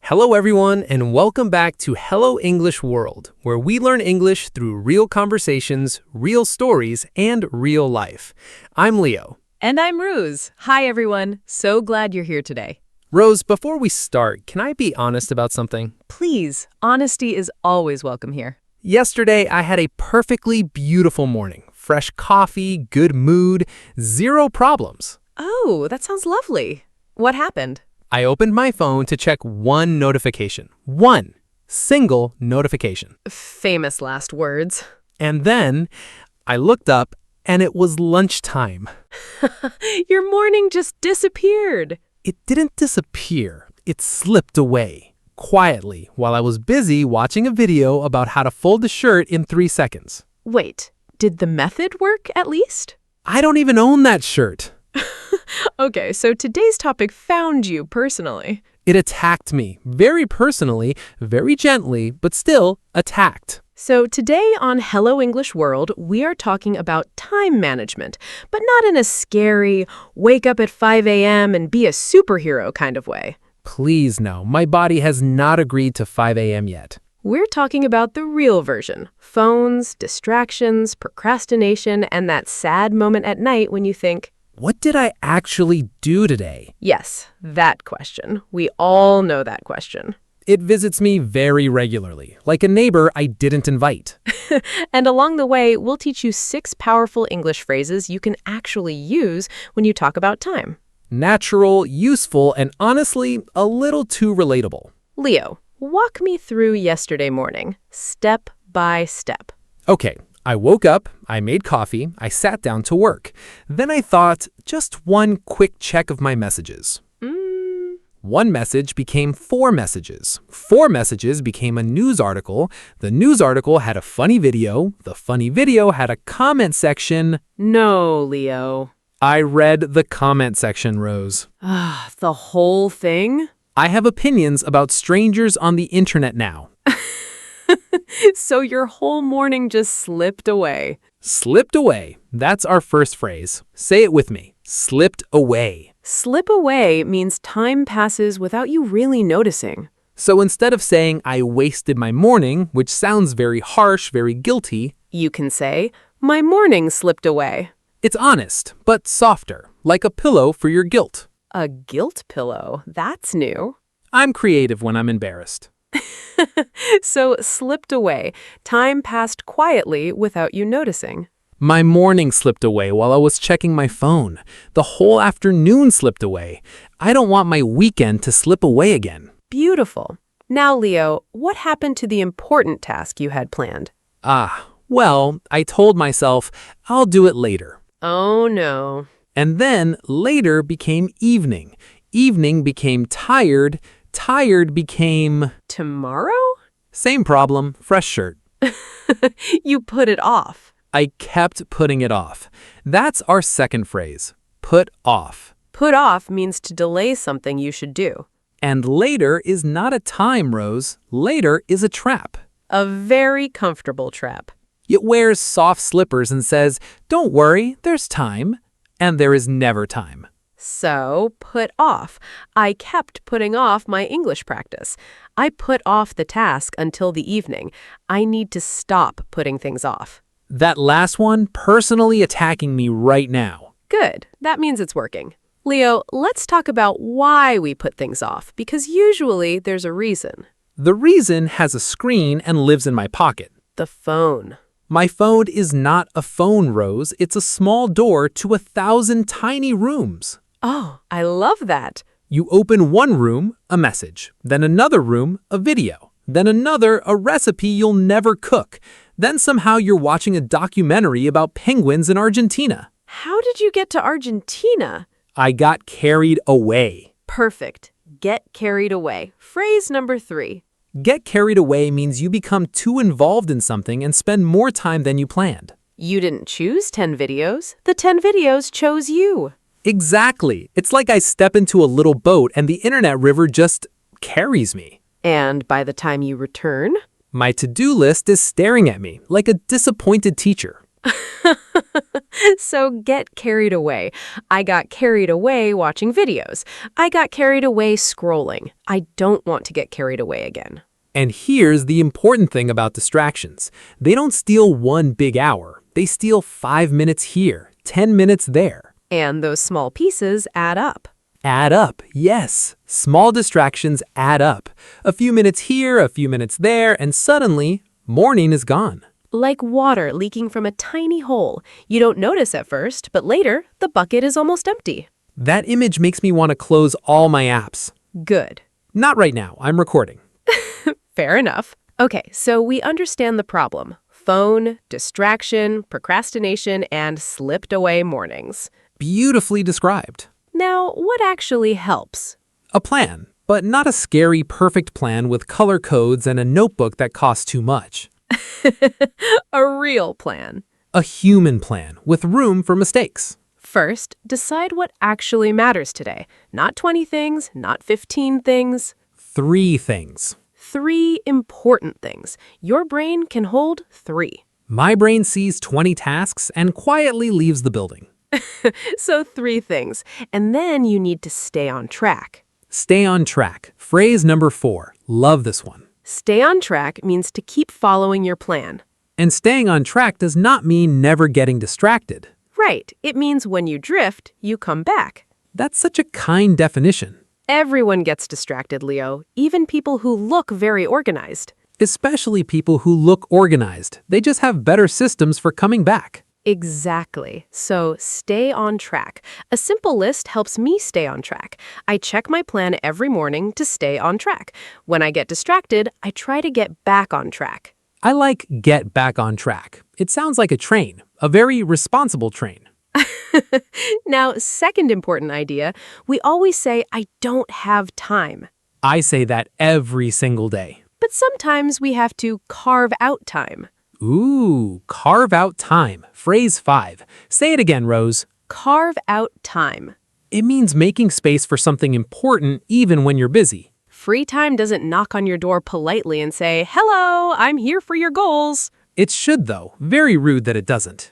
Hello, everyone, and welcome back to Hello English World, where we learn English through real conversations, real stories, and real life. I'm Leo. And I'm Rose. Hi, everyone. So glad you're here today. Rose, before we start, can I be honest about something? Please, honesty is always welcome here. Yesterday, I had a perfectly beautiful morning. Fresh coffee, good mood, zero problems. Oh, that sounds lovely. What happened? I opened my phone to check one notification. One single notification. Famous last words. And then I looked up and it was lunchtime. Your morning just disappeared. It didn't disappear. It slipped away quietly while I was busy watching a video about how to fold a shirt in 3 seconds. Wait, did the method work at least? I don't even own that shirt. Okay, so today's topic found you personally. It attacked me very personally, very gently, but still attacked. So today on Hello English World, we are talking about time management, but not in a scary, wake up at 5 a.m. and be a superhero kind of way. Please no, my body has not agreed to 5 a.m. yet. We're talking about the real version. Phones, distractions, procrastination, and that sad moment at night when you think, what did I actually do today? yes, that question. We all know that question. It visits me very regularly, like a neighbor I didn't invite. And along the way, we'll teach you 6 powerful English phrases you can actually use when you talk about time. Natural, useful, and honestly, a little too relatable. Leo, walk me through yesterday morning, step by step. Okay, I woke up, I made coffee, I sat down to work. Then I thought, just one quick check of my messages. One message became 4 messages. 4 messages became a news article. The news article had a funny video. The funny video had a comment section. No, Leo. I read the comment section, Rose. The whole thing? I have opinions about strangers on the internet now. So your whole morning just slipped away. Slipped away. That's our first phrase. Say it with me. Slipped away. Slip away means time passes without you really noticing. So instead of saying I wasted my morning, which sounds very harsh, very guilty, You can say, my morning slipped away. it's honest, but softer, like a pillow for your guilt. A guilt pillow. That's new. I'm creative when I'm embarrassed. So slipped away. Time passed quietly without you noticing. My morning slipped away while I was checking my phone. The whole afternoon slipped away. I don't want my weekend to slip away again. Beautiful. Now, Leo, what happened to the important task you had planned? Well, I told myself I'll do it later. Oh, no. And then later became evening. Evening became tired. Tired became... Tomorrow? Same problem, fresh shirt. You put it off. I kept putting it off. That's our second phrase, put off. Put off means to delay something you should do. And later is not a time, Rose. Later is a trap. A very comfortable trap. It wears soft slippers and says, don't worry, there's time. And there is never time. So, put off. I kept putting off my English practice. I put off the task until the evening. I need to stop putting things off. That last one personally attacking me right now. Good. That means it's working. Leo, let's talk about why we put things off, because usually there's a reason. The reason has a screen and lives in my pocket. The phone. My phone is not a phone, Rose. It's a small door to 1,000 tiny rooms. Oh, I love that. You open one room, a message. Then another room, a video. Then another, a recipe you'll never cook. Then somehow you're watching a documentary about penguins in Argentina. How did you get to Argentina? I got carried away. Perfect. Get carried away. Phrase number 3. Get carried away means you become too involved in something and spend more time than you planned. You didn't choose 10 videos. The 10 videos chose you. Exactly. It's like I step into a little boat and the internet river just carries me. And by the time you return, My to-do list is staring at me like a disappointed teacher. So get carried away. I got carried away watching videos. I got carried away scrolling. I don't want to get carried away again. And here's the important thing about distractions. They don't steal 1 big hour. They steal 5 minutes here, 10 minutes there. And those small pieces add up. Add up, yes. Small distractions add up. A few minutes here, a few minutes there, and suddenly, morning is gone. Like water leaking from a tiny hole. You don't notice at first, but later, the bucket is almost empty. That image makes me want to close all my apps. Good. Not right now, I'm recording. Fair enough. Okay, so we understand the problem. Phone, distraction, procrastination, and slipped away mornings. Beautifully described. Now, what actually helps? A plan, but not a scary, perfect plan with color codes and a notebook that costs too much. A real plan. A human plan with room for mistakes. First, decide what actually matters today. Not 20 things, not 15 things. 3 things. 3 important things. Your brain can hold 3. My brain sees 20 tasks and quietly leaves the building. So 3 things. And then you need to stay on track. Stay on track. Phrase number 4. Love this one. Stay on track means to keep following your plan. And staying on track does not mean never getting distracted. Right. It means when you drift, you come back. That's such a kind definition. Everyone gets distracted, Leo, even people who look very organized. Especially people who look organized. They just have better systems for coming back. Exactly. So stay on track. A simple list helps me stay on track. I check my plan every morning to stay on track. When I get distracted, I try to get back on track. I like get back on track. It sounds like a train, a very responsible train. Now, second important idea, we always say, I don't have time. I say that every single day. But sometimes we have to carve out time. Ooh, carve out time. Phrase 5. Say it again, Rose. Carve out time. It means making space for something important even when you're busy. Free time doesn't knock on your door politely and say, hello, I'm here for your goals. It should, though. Very rude that it doesn't.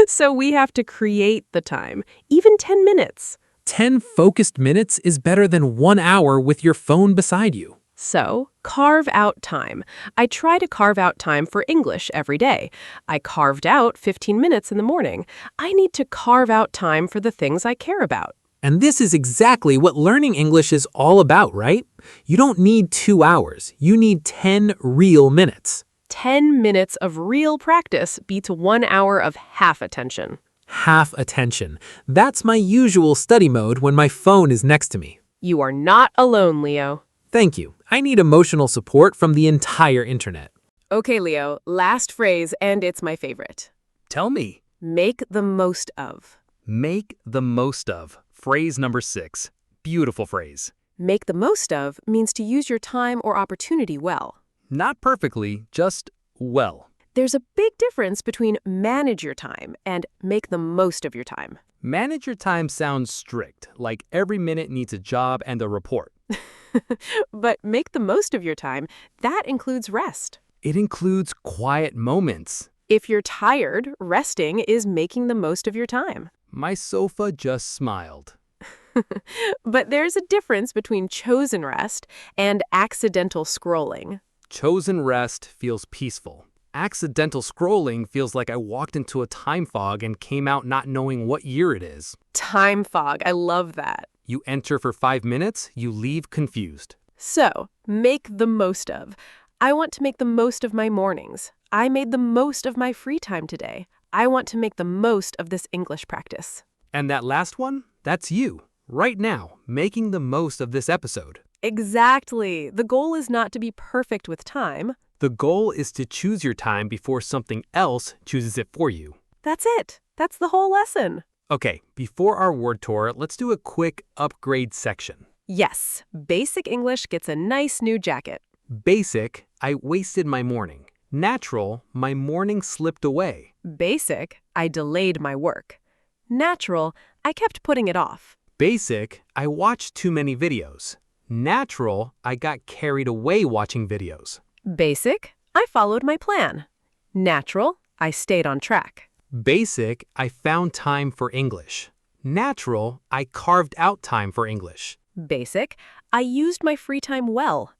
So we have to create the time, even 10 minutes. 10 focused minutes is better than 1 hour with your phone beside you. So, carve out time. I try to carve out time for English every day. I carved out 15 minutes in the morning. I need to carve out time for the things I care about. And this is exactly what learning English is all about, right? You don't need 2 hours. You need 10 real minutes. 10 minutes of real practice beats 1 hour of half attention. Half attention. That's my usual study mode when my phone is next to me. You are not alone, Leo. Thank you. I need emotional support from the entire internet. Okay, Leo, last phrase, and it's my favorite. Tell me. Make the most of. Make the most of. Phrase number 6. Beautiful phrase. Make the most of means to use your time or opportunity well. Not perfectly, just well. There's a big difference between manage your time and make the most of your time. Manage your time sounds strict, like every minute needs a job and a report. But make the most of your time, that includes rest. It includes quiet moments. If you're tired, resting is making the most of your time. My sofa just smiled. But there's a difference between chosen rest and accidental scrolling. Chosen rest feels peaceful. Accidental scrolling feels like I walked into a time fog and came out not knowing what year it is. Time fog, I love that. You enter for 5 minutes, you leave confused. So, make the most of. I want to make the most of my mornings. I made the most of my free time today. I want to make the most of this English practice. And that last one, that's you, right now, making the most of this episode. Exactly. The goal is not to be perfect with time. The goal is to choose your time before something else chooses it for you. That's it. That's the whole lesson. Okay, before our word tour, let's do a quick upgrade section. Yes, Basic English gets a nice new jacket. Basic, I wasted my morning. Natural, my morning slipped away. Basic, I delayed my work. Natural, I kept putting it off. Basic, I watched too many videos. Natural, I got carried away watching videos. Basic, I followed my plan. Natural, I stayed on track. Basic, I found time for English. Natural, I carved out time for English. Basic, I used my free time well.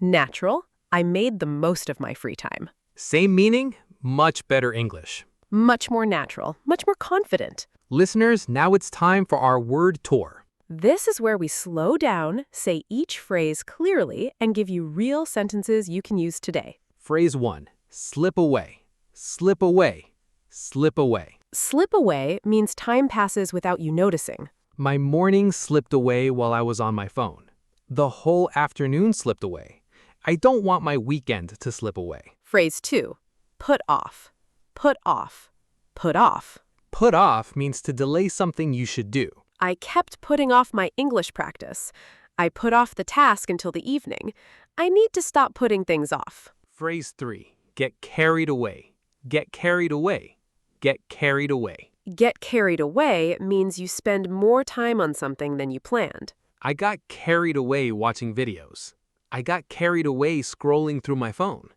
Natural, I made the most of my free time. Same meaning, much better English. Much more natural, much more confident. Listeners, now it's time for our word tour. This is where we slow down, say each phrase clearly, and give you real sentences you can use today. Phrase 1. Slip away. Slip away. Slip away. Slip away means time passes without you noticing. My morning slipped away while I was on my phone. The whole afternoon slipped away. I don't want my weekend to slip away. Phrase 2. Put off. Put off. Put off. Put off means to delay something you should do. I kept putting off my English practice. I put off the task until the evening. I need to stop putting things off. Phrase 3. Get carried away. Get carried away. Get carried away. Get carried away means you spend more time on something than you planned. I got carried away watching videos. I got carried away scrolling through my phone.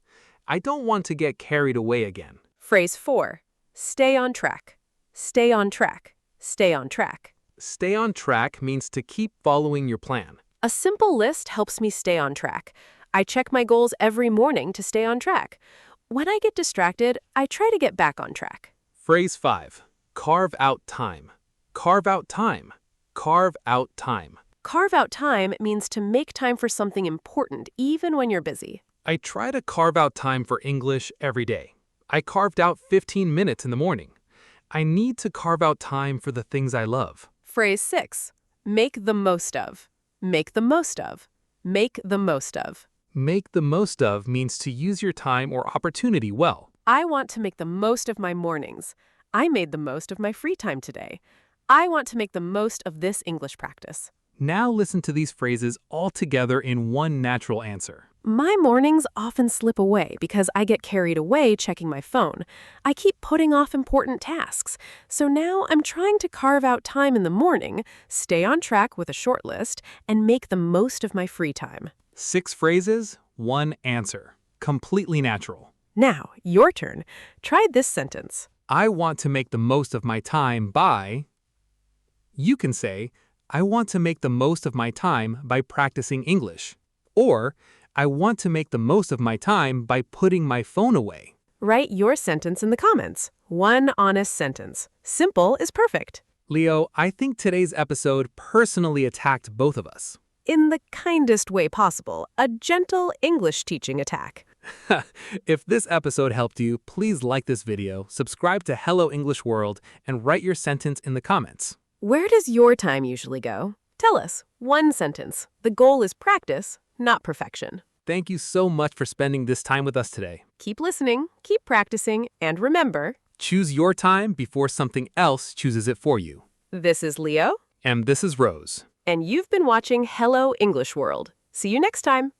I don't want to get carried away again. Phrase 4. Stay on track. Stay on track. Stay on track. Stay on track means to keep following your plan. A simple list helps me stay on track. I check my goals every morning to stay on track. When I get distracted, I try to get back on track. Phrase 5. Carve out time. Carve out time. Carve out time. Carve out time means to make time for something important, even when you're busy. I try to carve out time for English every day. I carved out 15 minutes in the morning. I need to carve out time for the things I love. Phrase 6. Make the most of. Make the most of. Make the most of. Make the most of means to use your time or opportunity well. I want to make the most of my mornings. I made the most of my free time today. I want to make the most of this English practice. Now listen to these phrases all together in one natural answer. My mornings often slip away because I get carried away checking my phone. I keep putting off important tasks. So now I'm trying to carve out time in the morning, stay on track with a short list, and make the most of my free time. 6 phrases, 1 answer. Completely natural. Now, your turn. Try this sentence. I want to make the most of my time by... You can say, I want to make the most of my time by practicing English. Or, I want to make the most of my time by putting my phone away. Write your sentence in the comments. One honest sentence. Simple is perfect. Leo, I think today's episode personally attacked both of us. In the kindest way possible, a gentle English teaching attack. If this episode helped you, please like this video, subscribe to Hello English World, and write your sentence in the comments. Where does your time usually go? Tell us. One sentence. The goal is practice, not perfection. Thank you so much for spending this time with us today. Keep listening, keep practicing, and remember, Choose your time before something else chooses it for you. this is Leo, And this is Rose. and you've been watching Hello English World. See you next time.